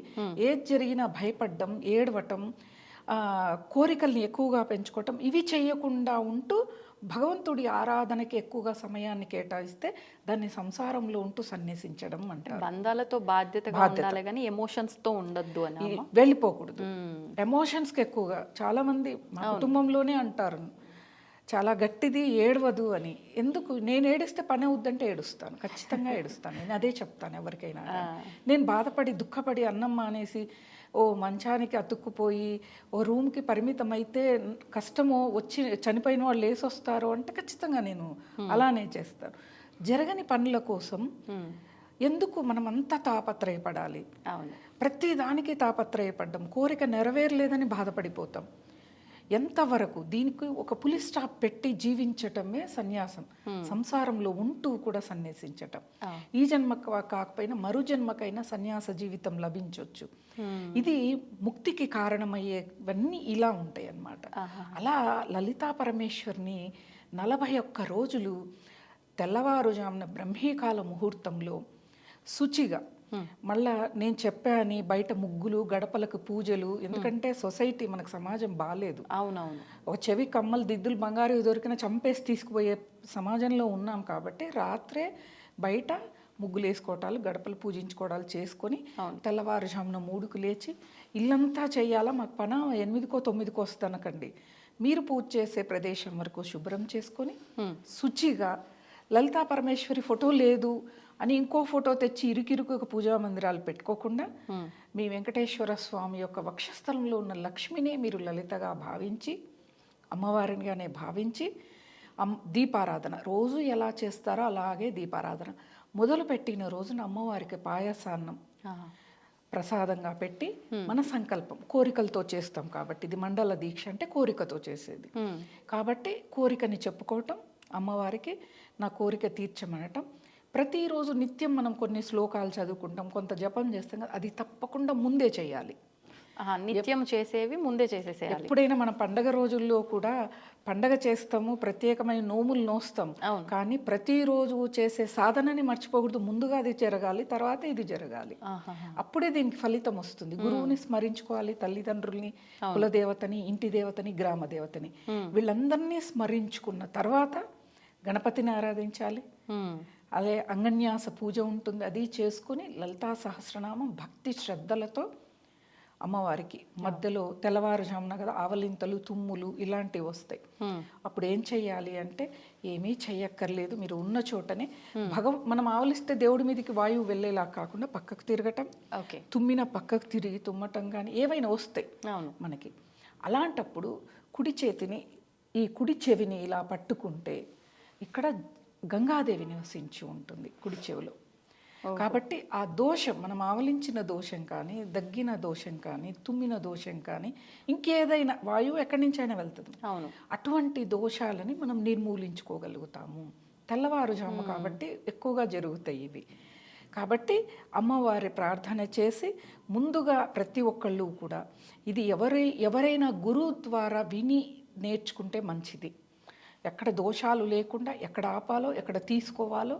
ఏది జరిగినా భయపడడం, ఏడవటం, కోరికల్ని ఎక్కువగా పెంచుకోవటం, ఇవి చేయకుండా ఉంటూ భగవంతుడి ఆరాధనకి ఎక్కువగా సమయాన్ని కేటాయిస్తే దాన్ని సంసారంలో ఉంటూ సన్యసించడం అంటారు. బంధాలతో బాధ్యతగా ఉండాలి కానీ ఎమోషన్స్ తో ఉండొద్దు అని వెళ్ళిపోకూడదు. ఎమోషన్స్కి ఎక్కువగా చాలా మంది మా కుటుంబంలోనే అంటారు, చాలా గట్టిది, ఏడవదు అని. ఎందుకు? నేను ఏడిస్తే పని అవుద్దంటే ఏడుస్తాను, ఖచ్చితంగా ఏడుస్తాను. నేను అదే చెప్తాను ఎవరికైనా. నేను బాధపడి దుఃఖపడి అన్నం మానేసి ఓ మంచానికి అతుక్కుపోయి ఓ రూమ్కి పరిమితం అయితే కష్టమో, వచ్చి చనిపోయిన వాళ్ళు లేసి వస్తారు అంటే ఖచ్చితంగా నేను అలానే చేస్తాను. జరగని పనుల కోసం ఎందుకు మనం అంతా తాపత్రయపడాలి? ప్రతి దానికి తాపత్రయపడ్డం, కోరిక నెరవేరలేదని బాధపడిపోతాం. ఎంతవరకు దీనికి ఒక పులి స్టాప్ పెట్టి జీవించటమే సన్యాసం. సంసారంలో ఉంటూ కూడా సన్యాసించటం. ఈ జన్మ కాకపోయినా మరు జన్మకైనా సన్యాస జీవితం లభించవచ్చు. ఇది ముక్తికి కారణమయ్యేవన్నీ ఇలా ఉంటాయి అన్నమాట. అలా లలితా పరమేశ్వరిని 41 రోజులు తెల్లవారుజామున బ్రహ్మీకాల ముహూర్తంలో శుచిగా, మళ్ళా నేను చెప్పాని బయట ముగ్గులు, గడపలకు పూజలు, ఎందుకంటే సొసైటీ మనకు సమాజం బాగాలేదు. అవునవును. ఒక చెవి కమ్మలు, దిద్దులు, బంగారు దొరికిన చంపేసి తీసుకుపోయే సమాజంలో ఉన్నాం. కాబట్టి రాత్రే బయట ముగ్గులు వేసుకోవటాలు, గడపలు పూజించుకోవడాలు చేసుకొని అవును. తెల్లవారుజామున 3కు లేచి ఇల్లంతా చేయాలా, మాకు పని 8కో 9కో వస్తానకండి. మీరు పూజ చేసే ప్రదేశం వరకు శుభ్రం చేసుకొని శుచిగా, లలితా పరమేశ్వరి ఫోటో లేదు అని ఇంకో ఫోటో తెచ్చి ఇరుకిరుకు పూజా మందిరాలు పెట్టుకోకుండా మీ వెంకటేశ్వర స్వామి యొక్క వక్షస్థలంలో ఉన్న లక్ష్మినే మీరు లలితగా భావించి, అమ్మవారినిగానే భావించి దీపారాధన రోజు ఎలా చేస్తారో అలాగే దీపారాధన మొదలుపెట్టిన రోజున అమ్మవారికి పాయసాన్నం ప్రసాదంగా పెట్టి మన సంకల్పం కోరికలతో చేస్తాం కాబట్టి, ఇది మండల దీక్ష అంటే కోరికతో చేసేది కాబట్టి కోరికని చెప్పుకోవటం, అమ్మవారికి నా కోరిక తీర్చమనటం. ప్రతిరోజు నిత్యం మనం కొన్ని శ్లోకాలు చదువుకుంటాం, కొంత జపం చేస్తాం కదా, అది తప్పకుండా ముందే చేయాలి. నిత్యం చేసేవి ముందే చేసేసేయాలి. ఎప్పుడైనా మన పండగ రోజుల్లో కూడా పండగ చేస్తాము, ప్రత్యేకమైన నోములు నోస్తాం, కానీ ప్రతిరోజు చేసే సాధనని మర్చిపోకూడదు. ముందుగా అది జరగాలి, తర్వాత ఇది జరగాలి. అప్పుడే దీనికి ఫలితం వస్తుంది. గురువుని స్మరించుకోవాలి, తల్లిదండ్రుల్ని, కులదేవతని, ఇంటి దేవతని, గ్రామ దేవతని, వీళ్ళందరినీ స్మరించుకున్న తర్వాత గణపతిని ఆరాధించాలి. అదే అంగన్యాస పూజ ఉంటుంది, అది చేసుకుని లలితా సహస్రనామం భక్తి శ్రద్ధలతో అమ్మవారికి మధ్యలో తెల్లవారుజామున కదా ఆవలింతలు, తుమ్ములు ఇలాంటివి వస్తాయి. అప్పుడు ఏం చెయ్యాలి అంటే ఏమీ చెయ్యక్కర్లేదు, మీరు ఉన్న చోటనే మనం ఆవలిస్తే దేవుడి మీదకి వాయువు వెళ్ళేలా కాకుండా పక్కకు తిరగటం, తుమ్మిన పక్కకు తిరిగి తుమ్మటం కానీ ఏవైనా వస్తాయి మనకి. అలాంటప్పుడు కుడి చేతిని, ఈ కుడి చెవిని ఇలా పట్టుకుంటే ఇక్కడ గంగాదేవి నివసించి ఉంటుంది కుడి చెవిలో. కాబట్టి ఆ దోషం, మనం ఆవలించిన దోషం కానీ, దగ్గిన దోషం కానీ, తుమ్మిన దోషం కానీ, ఇంకేదైనా వాయువు ఎక్కడి నుంచైనా వెళ్తుంది, అటువంటి దోషాలని మనం నిర్మూలించుకోగలుగుతాము. తెల్లవారుజాము కాబట్టి ఎక్కువగా జరుగుతాయి ఇవి. కాబట్టి ప్రార్థన చేసి ముందుగా ప్రతి ఒక్కళ్ళు కూడా ఇది ఎవరైనా గురువు ద్వారా విని నేర్చుకుంటే మంచిది. ఎక్కడ దోషాలు లేకుండా ఎక్కడ ఆపాలో, ఎక్కడ తీసుకోవాలో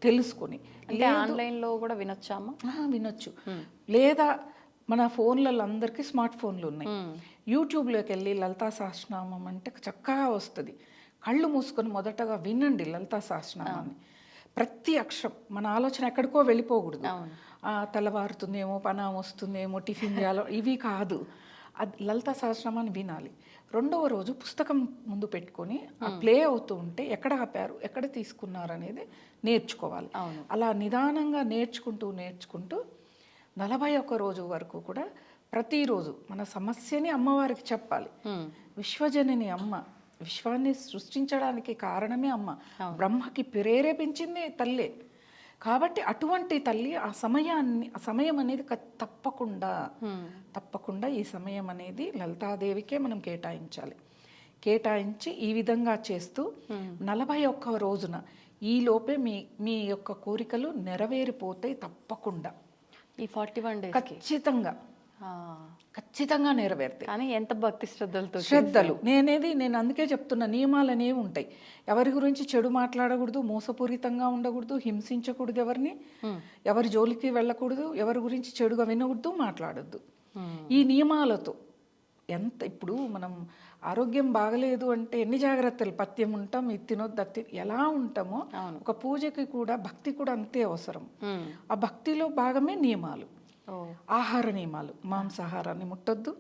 తెలుసుకుని. ఆన్లైన్లో కూడా వినొచ్చామా? వినొచ్చు. లేదా మన ఫోన్లలో అందరికీ స్మార్ట్ ఫోన్లు ఉన్నాయి, యూట్యూబ్లోకి వెళ్ళి లలితా సహస్రనామం అంటే చక్కగా వస్తుంది. కళ్ళు మూసుకొని మొదటగా వినండి లలితా సహస్రనామాన్ని. ప్రతి అక్షరం, మన ఆలోచన ఎక్కడికో వెళ్ళిపోకూడదు. తెల్లవారుతుందేమో, పనాం వస్తుందేమో, టిఫిన్ చేయాలో, ఇవి కాదు. అది లలితా సహస్రనామాన్ని వినాలి. రెండవ రోజు పుస్తకం ముందు పెట్టుకొని ప్లే అవుతూ ఉంటే ఎక్కడ ఆపారు, ఎక్కడ తీసుకున్నారు అనేది నేర్చుకోవాలి. అలా నిదానంగా నేర్చుకుంటూ 41 రోజు వరకు కూడా ప్రతిరోజు మన సమస్యని అమ్మవారికి చెప్పాలి. విశ్వజనని అమ్మ, విశ్వాన్ని సృష్టించడానికి కారణమే అమ్మ, బ్రహ్మకి ప్రేరేపించింది తల్లే. కాబట్టి అటువంటి తల్లి ఆ సమయం అనేది తప్పకుండా ఈ సమయం అనేది లలితాదేవికే మనం కేటాయించి ఈ విధంగా చేస్తూ 41 రోజున ఈ లోపే మీ యొక్క కోరికలు నెరవేరిపోతాయి. తప్పకుండా ఈ 41 days ఖచ్చితంగా నెరవేరుతాయి. కానీ ఎంత భక్తి శ్రద్ధలు నేను అందుకే చెప్తున్నా, నియమాలు అనేవి ఉంటాయి. ఎవరి గురించి చెడు మాట్లాడకూడదు, మోసపూరితంగా ఉండకూడదు, హింసించకూడదు, ఎవరి జోలికి వెళ్ళకూడదు, ఎవరి గురించి చెడుగా వినకూడదు, మాట్లాడొద్దు. ఈ నియమాలతో ఇప్పుడు మనం ఆరోగ్యం బాగలేదు అంటే ఎన్ని జాగ్రత్తలు, పథ్యం ఉంటాం, ఇది తినొద్దు, అది ఎలా ఉంటామో ఒక పూజకి కూడా భక్తి కూడా అంతే అవసరం. ఆ భక్తిలో భాగమే నియమాలు, ఆహార నియమాలు. మాంసాహారాన్ని ముట్టొద్దు,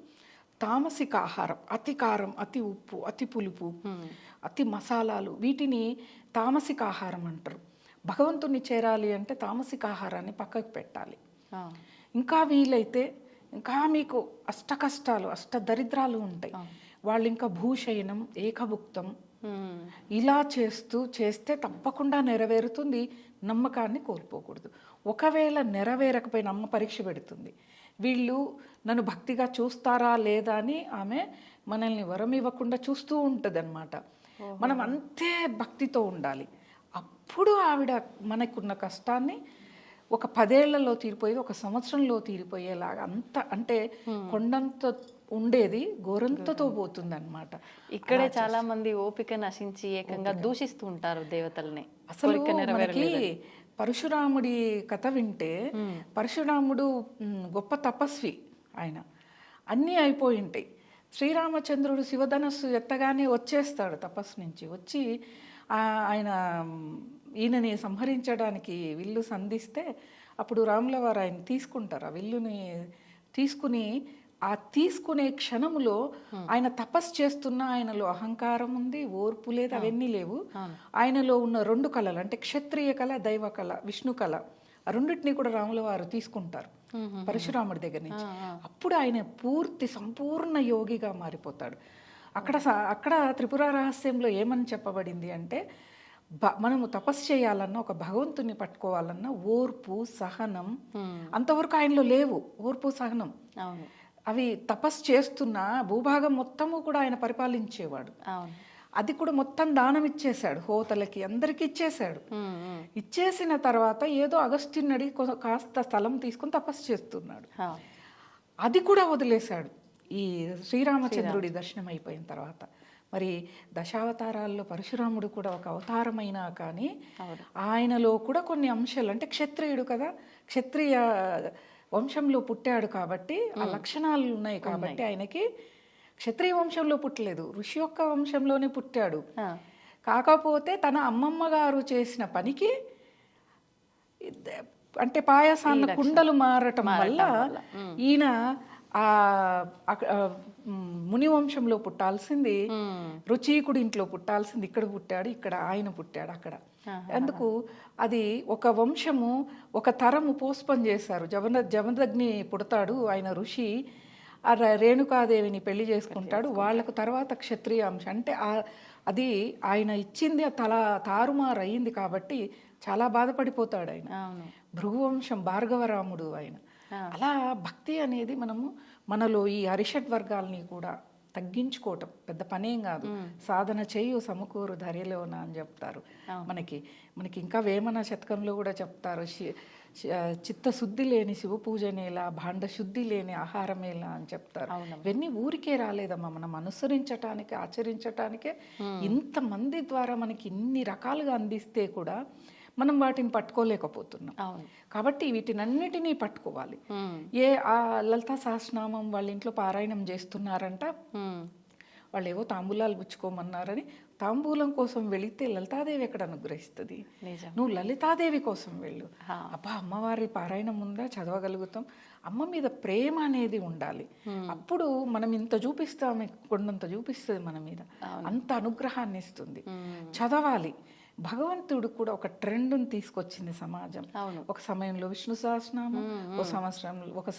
తామసిక ఆహారం, అతి కారం, అతి ఉప్పు, అతి పులుపు, అతి మసాలాలు, వీటిని తామసిక ఆహారం అంటారు. భగవంతుని చేరాలి అంటే తామసిక ఆహారాన్ని పక్కకు పెట్టాలి. ఇంకా వీలైతే ఇంకా మీకు అష్ట కష్టాలు, అష్ట దరిద్రాలు ఉంటాయి, వాళ్ళు ఇంకా భూషయనం, ఏకభుక్తం ఇలా చేస్తే తప్పకుండా నెరవేరుతుంది. నమ్మకాన్ని కోల్పోకూడదు. ఒకవేళ నెరవేరకపోయిన అమ్మ పరీక్ష పెడుతుంది, వీళ్ళు నన్ను భక్తిగా చూస్తారా లేదా అని ఆమె మనల్ని వరం ఇవ్వకుండా చూస్తూ ఉంటుంది అన్నమాట. మనం అంతే భక్తితో ఉండాలి. అప్పుడు ఆవిడ మనకున్న కష్టాన్ని ఒక 10 ఏళ్లలో తీరిపోయేది, ఒక సంవత్సరంలో తీరిపోయేలాగా అంటే కొండంత ఉండేది గోరంతతో పోతుంది అన్నమాట. ఇక్కడే చాలా మంది ఓపిక నశించి ఏకంగా దూషిస్తూ ఉంటారు దేవతల్ని. అసలు మనకి పరశురాముడి కథ వింటే, పరశురాముడు గొప్ప తపస్వి, ఆయన అన్నీ అయిపోయి ఉంటాయి. శ్రీరామచంద్రుడు శివధనస్సు ఎత్తగానే వచ్చేస్తాడు తపస్సు నుంచి వచ్చి, ఆయన ఈయనని సంహరించడానికి విల్లు సంధిస్తే అప్పుడు రాముల వారు ఆయన తీసుకుంటారు. ఆ విల్లుని తీసుకుని ఆ తీసుకునే క్షణములో ఆయన తపస్సు చేస్తున్న ఆయనలో అహంకారం ఉంది, ఓర్పు లేదు, అవన్నీ లేవు. ఆయనలో ఉన్న 2 కళలు అంటే క్షత్రియ కళ, దైవ కళ, విష్ణు కళ, ఆ రెండింటినీ కూడా రాముల వారు తీసుకుంటారు పరశురాముడి దగ్గర నుంచి. అప్పుడు ఆయన పూర్తి సంపూర్ణ యోగిగా మారిపోతాడు. అక్కడ త్రిపుర రహస్యంలో ఏమని చెప్పబడింది అంటే మనము తపస్సు చేయాలన్నా, ఒక భగవంతుని పట్టుకోవాలన్నా ఓర్పు, సహనం అంతవరకు ఆయనలో లేవు. ఓర్పు, సహనం అవి తపస్సు చేస్తున్న భూభాగం మొత్తము కూడా ఆయన పరిపాలించేవాడు. అది కూడా మొత్తం దానం ఇచ్చేశాడు, హోతలకి అందరికి ఇచ్చేశాడు. ఇచ్చేసిన తర్వాత ఏదో అగస్త్యుని కాస్త స్థలం తీసుకుని తపస్సు చేస్తున్నాడు. అది కూడా వదిలేశాడు ఈ శ్రీరామచంద్రుడి దర్శనం అయిపోయిన తర్వాత. మరి దశావతారాల్లో పరశురాముడు కూడా ఒక అవతారమైనా కానీ ఆయనలో కూడా కొన్ని అంశాలు, అంటే క్షత్రియుడు కదా, క్షత్రియ వంశంలో పుట్టాడు కాబట్టి ఆ లక్షణాలు ఉన్నాయి కాబట్టి ఆయనకి క్షత్రియ వంశంలో పుట్టలేదు, ఋషి యొక్క వంశంలోనే పుట్టాడు. కాకపోతే తన అమ్మమ్మ గారు చేసిన పనికి అంటే పాయసాన్న కుండలు మారటం వల్ల ఈయన ముని వంశంలో పుట్టాల్సింది, రుచీకుడి ఇంట్లో పుట్టాల్సింది ఇక్కడ పుట్టాడు, ఇక్కడ ఆయన పుట్టాడు అక్కడ. అందుకు అది ఒక వంశము, ఒక తరము పోస్ట్పోన్ చేశారు. జమదగ్ని పుడతాడు, ఆయన ఋషి, ఆ రేణుకాదేవిని పెళ్లి చేసుకుంటాడు. వాళ్ళకు తర్వాత క్షత్రియ అంశం అంటే అది ఆయన ఇచ్చింది తారుమారు అయింది కాబట్టి చాలా బాధపడిపోతాడు ఆయన. భృగువంశం భార్గవరాముడు ఆయన. అలా భక్తి అనేది మనలో ఈ అరిషడ్ వర్గాల్ని కూడా తగ్గించుకోవటం పెద్ద పనేం కాదు. సాధన చేయు సమకూరు ధర్యలోన అని చెప్తారు. మనకి ఇంకా వేమన శతకంలో కూడా చెప్తారు, చిత్తశుద్ధి లేని శివ పూజనేలా, భాండ శుద్ధి లేని ఆహారమేలా అని చెప్తారు. ఇవన్నీ ఊరికే రాలేదమ్మా, మనం అనుసరించటానికి, ఆచరించటానికే ఇంతమంది ద్వారా మనకి ఇన్ని రకాలుగా అందిస్తే కూడా మనం వాటిని పట్టుకోలేకపోతున్నాం. కాబట్టి వీటినన్నిటినీ పట్టుకోవాలి. ఆ లలితా సహస్రనామం వాళ్ళ ఇంట్లో పారాయణం చేస్తున్నారంట, వాళ్ళు ఏవో తాంబూలాలు పుచ్చుకోమన్నారని తాంబూలం కోసం వెళితే లలితాదేవి ఎక్కడ అనుగ్రహిస్తుంది? నువ్వు లలితాదేవి కోసం వెళ్ళు. అబ్బా అమ్మవారి పారాయణం ఉందా, చదవగలుగుతాం. అమ్మ మీద ప్రేమ అనేది ఉండాలి. అప్పుడు మనం ఇంత చూపిస్తాం, కొండంత చూపిస్తుంది మన మీద, అంత అనుగ్రహాన్ని ఇస్తుంది. చదవాలి. భగవంతుడు కూడా ఒక ట్రెండ్ని తీసుకొచ్చింది సమాజం. ఒక సమయంలో విష్ణు సహస్రనామం, ఒక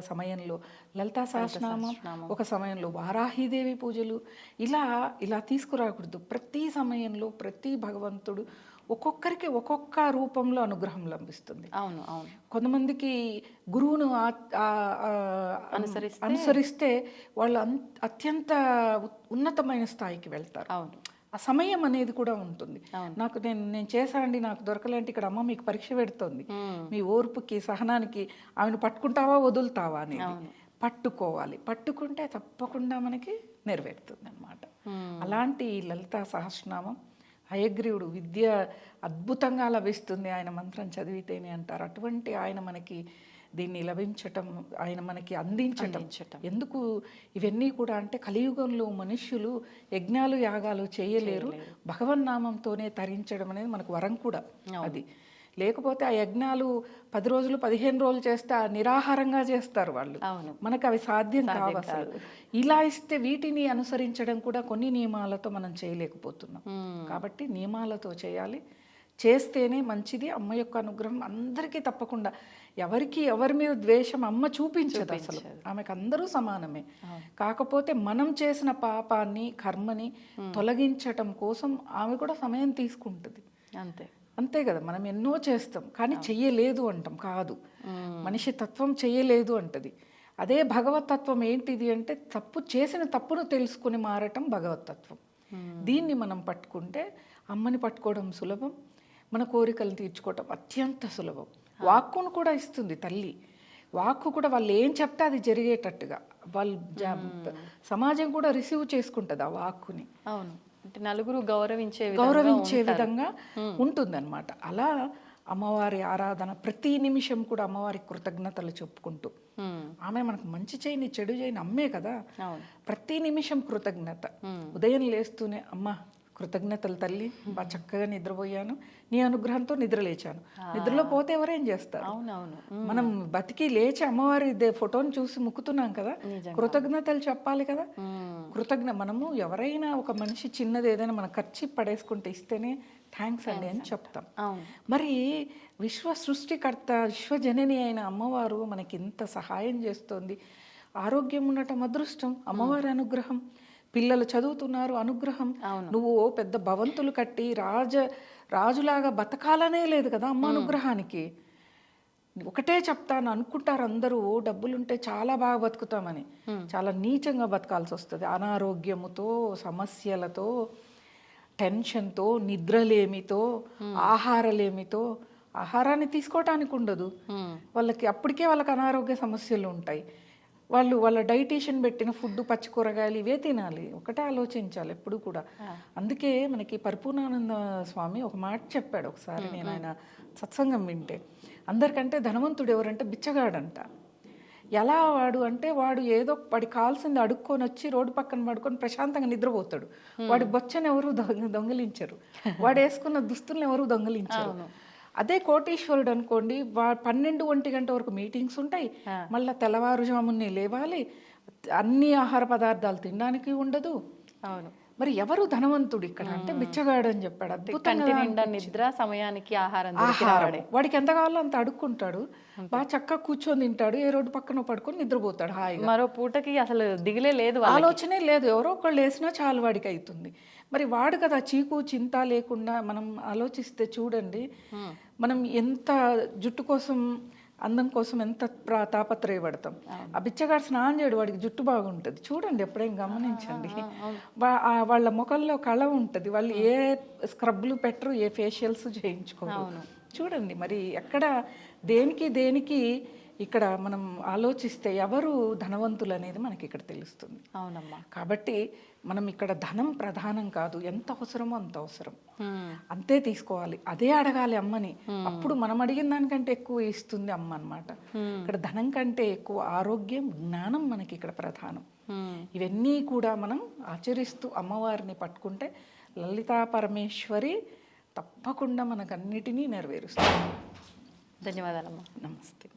సమయంలో లలితా సహస్రనామం, ఒక సమయంలో వారాహిదేవి పూజలు. ఇలా తీసుకురాకూడదు. ప్రతి సమయంలో ప్రతి భగవంతుడు ఒక్కొక్కరికి ఒక్కొక్క రూపంలో అనుగ్రహం లభిస్తుంది. కొంతమందికి గురువును అనుసరిస్తే వాళ్ళు అత్యంత ఉన్నతమైన స్థాయికి వెళ్తారు. ఆ సమయం అనేది కూడా ఉంటుంది. నేను చేశానండి, నాకు దొరకలేంటి, ఇక్కడ అమ్మ మీకు పరీక్ష పెడుతోంది, మీ ఓర్పుకి సహనానికి. ఆమెను పట్టుకుంటావా వదులుతావా అనేది పట్టుకోవాలి. పట్టుకుంటే తప్పకుండా మనకి నెరవేరుతుంది అనమాట. అలాంటి లలితా సహస్రనామం, హయగ్రీవుడు విద్య అద్భుతంగా లభిస్తుంది ఆయన మంత్రం చదివితేనే అంటారు. అటువంటి ఆయన మనకి దీన్ని లభించటం, ఆయన మనకి అందించటం. ఎందుకు ఇవన్నీ కూడా అంటే కలియుగంలో మనుష్యులు యజ్ఞాలు యాగాలు చేయలేరు, భగవన్నామంతోనే తరించడం అనేది మనకు వరం కూడా. అది లేకపోతే ఆ యజ్ఞాలు 10 రోజులు 15 రోజులు చేస్తే నిరాహారంగా చేస్తారు వాళ్ళు. మనకు అవి సాధ్యం కావు అసలు. ఇలా ఇస్తే వీటిని అనుసరించడం కూడా కొన్ని నియమాలతో మనం చేయలేకపోతున్నాం. కాబట్టి నియమాలతో చేయాలి, చేస్తేనే మంచిది. అమ్మ యొక్క అనుగ్రహం అందరికీ తప్పకుండా. ఎవరి మీద ద్వేషం అమ్మ చూపించదు అసలు. ఆమెకు అందరూ సమానమే. కాకపోతే మనం చేసిన పాపాన్ని, కర్మని తొలగించటం కోసం ఆమె కూడా సమయం తీసుకుంటుంది. అంతే కదా. మనం ఎన్నో చేస్తాం కానీ చెయ్యలేదు అంటాం. కాదు, మనిషి తత్వం చెయ్యలేదు అంటది. అదే భగవతత్వం ఏంటిది అంటే చేసిన తప్పును తెలుసుకుని మారటం భగవతత్వం. దీన్ని మనం పట్టుకుంటే అమ్మని పట్టుకోవడం సులభం, మన కోరికలు తీర్చుకోవటం అత్యంత సులభం. వాక్కును కూడా ఇస్తుంది తల్లి. వాక్కు కూడా వాళ్ళు ఏం చెప్తే అది జరిగేటట్టుగా వాళ్ళు సమాజం కూడా రిసీవ్ చేసుకుంటుంది ఆ వాక్కుని. అంటే నలుగురు గౌరవించే విధంగా ఉంటుందన్నమాట. అలా అమ్మవారి ఆరాధన ప్రతి నిమిషం కూడా అమ్మవారి కృతజ్ఞతలు చెప్పుకుంటూ, ఆమె మనకు మంచి చేయని చెడు చేయని అమ్మే కదా, ప్రతి నిమిషం కృతజ్ఞత. ఉదయం లేస్తూనే అమ్మ కృతజ్ఞతలు తల్లి, బాగా చక్కగా నిద్రపోయాను, నీ అనుగ్రహంతో నిద్ర లేచాను. నిద్రలో పోతే ఎవరేం చేస్తారు? అవునవును. మనం బతికి లేచి అమ్మవారి ఫోటోని చూసి ముక్కుతున్నాం కదా, కృతజ్ఞతలు చెప్పాలి కదా. మనము ఎవరైనా ఒక మనిషి చిన్నది ఏదైనా మన ఖర్చు పడేసుకుంటే ఇస్తేనే థ్యాంక్స్ అండి అని చెప్తాం. మరి విశ్వ సృష్టికర్త విశ్వజనని అయిన అమ్మవారు మనకి ఇంత సహాయం చేస్తోంది. ఆరోగ్యం ఉండటం అదృష్టం, అమ్మవారి అనుగ్రహం. పిల్లలు చదువుతున్నారు, అనుగ్రహం. నువ్వు పెద్ద భవంతులు కట్టి రాజులాగా బతకాలనే లేదు కదా అమ్మ అనుగ్రహానికి. ఒకటే చెప్తాను, అనుకుంటారు అందరూ డబ్బులుంటే చాలా బాగా బతుకుతామని. చాలా నీచంగా బతకాల్సి వస్తుంది. అనారోగ్యముతో, సమస్యలతో, టెన్షన్తో, నిద్రలేమితో, ఆహారలేమితో. ఆహారాన్ని తీసుకోవటానికి ఉండదు వాళ్ళకి, అప్పటికే వాళ్ళకి అనారోగ్య సమస్యలు ఉంటాయి. వాళ్ళ డైటీషియన్ పెట్టిన ఫుడ్, పచ్చి కూరగాయలు ఇవే తినాలి. ఒకటే ఆలోచించాలి ఎప్పుడు కూడా. అందుకే మనకి పరిపూర్ణానంద స్వామి ఒక మాట చెప్పాడు ఒకసారి, నేను ఆయన సత్సంగం వింటే. అందరికంటే ధనవంతుడు ఎవరంటే బిచ్చగాడంట. ఎలా వాడు అంటే, వాడు ఏదో వాడికి కావాల్సింది అడుక్కొని వచ్చి రోడ్డు పక్కన పడుకొని ప్రశాంతంగా నిద్రపోతాడు. వాడి బొచ్చను ఎవరు దొంగలించరు, వాడు వేసుకున్న దుస్తులను ఎవరు దొంగలించరు. అదే కోటీశ్వరుడు అనుకోండి, 12-1 గంట వరకు మీటింగ్స్ ఉంటాయి, మళ్ళీ తెల్లవారుజామునే లేవాలి, అన్ని ఆహార పదార్థాలు తినడానికి ఉండదు. అవును. మరి ఎవరు ధనవంతుడు ఇక్కడ అంటే బిచ్చగాడు అని చెప్పాడు. అద్భుతంగా నిద్ర, సమయానికి ఆహారం, వాడికి ఎంత కావాలో అంత అడుక్కుంటాడు, బాగా చక్కగా కూర్చొని తింటాడు, ఏ రోడ్డు పక్కన పడుకొని నిద్రపోతాడు హాయిగా. మరో పూటకి అసలు దిగులే లేదు, ఆలోచనే లేదు, ఎవరో ఒకళ్ళు వేసినా చాలు వాడికి అవుతుంది. మరి వాడు కదా చీకు చింత లేకుండా మనం ఆలోచిస్తే చూడండి, మనం ఎంత జుట్టు కోసం, అందం కోసం ఎంత తాపత్రయపడతాం. ఆ బిచ్చగాడు స్నానం చేయడు, వాడికి జుట్టు బాగుంటుంది. చూడండి, ఎప్పుడైనా గమనించండి, వాళ్ళ ముఖంలో కళ ఉంటుంది. వాళ్ళు ఏ స్క్రబ్లు పెట్టరు, ఏ ఫేషియల్స్ చేయించుకోరు. చూడండి, మరి ఎక్కడ దేనికి ఇక్కడ మనం ఆలోచిస్తే ఎవరు ధనవంతులు అనేది మనకి ఇక్కడ తెలుస్తుంది. అవునమ్మా. కాబట్టి మనం ఇక్కడ ధనం ప్రధానం కాదు, ఎంత అవసరమో అంత అవసరం, అంతే తీసుకోవాలి, అదే అడగాలి అమ్మని. అప్పుడు మనం అడిగిన దానికంటే ఎక్కువ ఇస్తుంది అమ్మ అన్నమాట. ఇక్కడ ధనం కంటే ఎక్కువ ఆరోగ్యం, జ్ఞానం మనకి ఇక్కడ ప్రధానం. ఇవన్నీ కూడా మనం ఆచరిస్తూ అమ్మవారిని పట్టుకుంటే లలితా పరమేశ్వరి తప్పకుండా మనకన్నిటినీ నెరవేరుస్తుంది. ధన్యవాదాలమ్మా. నమస్తే.